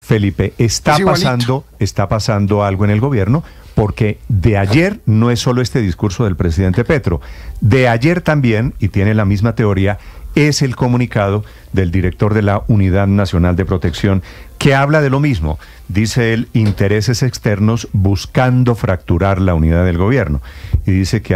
Felipe, está pasando algo en el gobierno, porque de ayer no es solo este discurso del presidente Petro, de ayer también, y tiene la misma teoría, es el comunicado del director de la Unidad Nacional de Protección, que habla de lo mismo. Dice él, intereses externos buscando fracturar la unidad del gobierno. Y dice que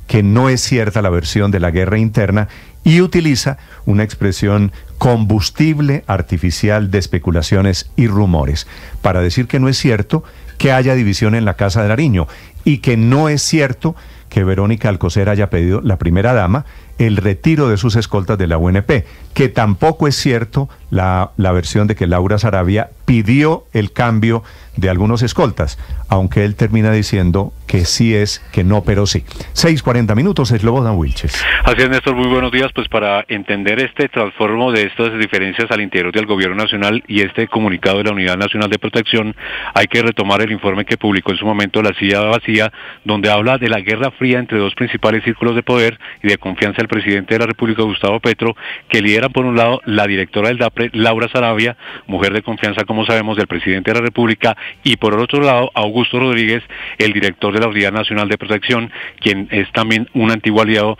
que no es cierta la versión de la guerra interna, y utiliza una expresión combustible artificial de especulaciones y rumores, para decir que no es cierto que haya división en la Casa de Nariño, y que no es cierto que Verónica Alcocer haya pedido, la primera dama, el retiro de sus escoltas de la UNP, que tampoco es cierto la versión de que Laura Saravia pidió el cambio de algunos escoltas, aunque él termina diciendo que sí es, que no, pero sí. 6:40, Slobodan Wilches. Así es, Néstor, muy buenos días. Pues para entender este transformo de estas diferencias al interior del gobierno nacional y este comunicado de la Unidad Nacional de Protección, hay que retomar el informe que publicó en su momento la Silla Vacía, donde habla de la guerra fría entre dos principales círculos de poder y de confianza del presidente de la República, Gustavo Petro, que lideran por un lado la directora del DAPRE, Laura Saravia, mujer de confianza, como sabemos, del presidente de la República, y por otro lado, Augusto Rodríguez, el director de la Unidad Nacional de Protección, quien es también un antiguo aliado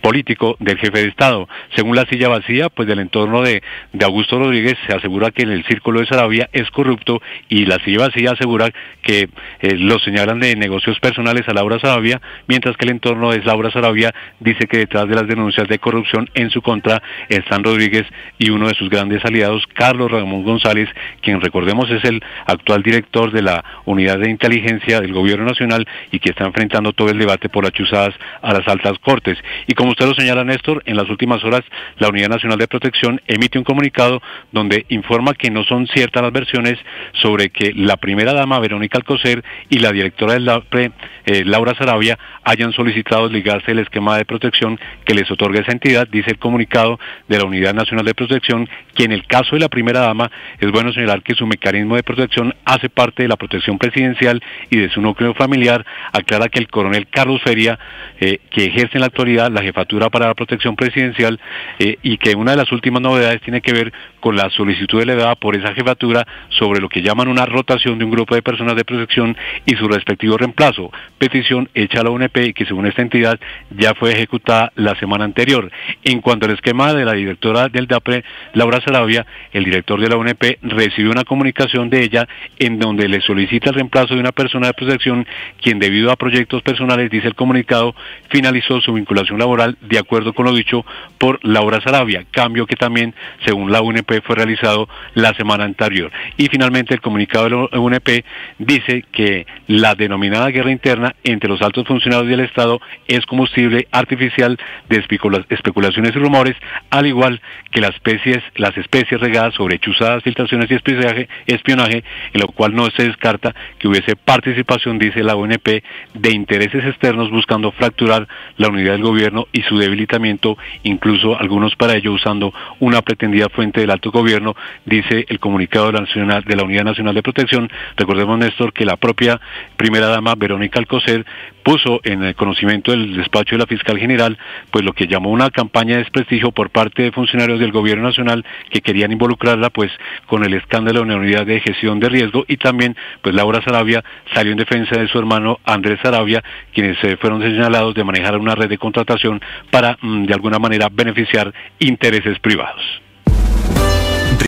político del jefe de Estado. Según la Silla Vacía, pues del entorno de Augusto Rodríguez se asegura que en el círculo de Saravia es corrupto, y la Silla Vacía asegura que lo señalan de negocios personales a Laura Saravia, mientras que el entorno de Laura Saravia dice que detrás de las denuncias de corrupción en su contra están Rodríguez y uno de sus grandes aliados, Carlos Ramón González, quien recordemos es el actual director de la Unidad de Inteligencia del Gobierno Nacional y que está enfrentando todo el debate por las chuzadas a las altas cortes. Y como usted lo señala, Néstor, en las últimas horas la Unidad Nacional de Protección emite un comunicado donde informa que no son ciertas las versiones sobre que la primera dama Verónica Alcocer y la directora del DAPRE, Laura Saravia, hayan solicitado ligarse el esquema de protección que les otorga esa entidad. Dice el comunicado de la Unidad Nacional de Protección que en el caso de la primera dama es bueno señalar que su mecanismo de protección hace parte de la protección presidencial y de su núcleo familiar. Aclara que el coronel Carlos Feria, que ejerce en la actualidad la jefatura para la protección presidencial, y que una de las últimas novedades tiene que ver con la solicitud elevada por esa jefatura sobre lo que llaman una rotación de un grupo de personas de protección y su respectivo reemplazo, petición hecha a la UNP y que según esta entidad ya fue ejecutada la semana anterior. En cuanto al esquema de la directora del DAPRE, Laura Saravia, el director de la UNP recibió una comunicación de ella en donde le solicita el reemplazo de una persona de protección quien, debido a proyectos personales, dice el comunicado, finalizó su vinculación laboral de acuerdo con lo dicho por Laura Saravia, cambio que también según la UNP fue realizado la semana anterior. Y finalmente el comunicado de la UNP dice que la denominada guerra interna entre los altos funcionarios del Estado es combustible artificial de especulaciones y rumores, al igual que las especies regadas sobre chuzadas, filtraciones y espionaje, en lo cual no se descarta que hubiese participación, dice la ONP, de intereses externos buscando fracturar la unidad del gobierno y su debilitamiento, incluso algunos para ello usando una pretendida fuente del alto gobierno, dice el comunicado de la Unidad Nacional de Protección. Recordemos, Néstor, que la propia primera dama Verónica Alcocer puso en el conocimiento del despacho de la Fiscal General pues lo que llamó una campaña de desprestigio por parte de funcionarios del gobierno nacional que querían involucrarla pues con el escándalo de una unidad de gestión de riesgo, y también pues Laura Saravia salió en defensa de su hermano Andrés Saravia, quienes fueron señalados de manejar una red de contratación para de alguna manera beneficiar intereses privados.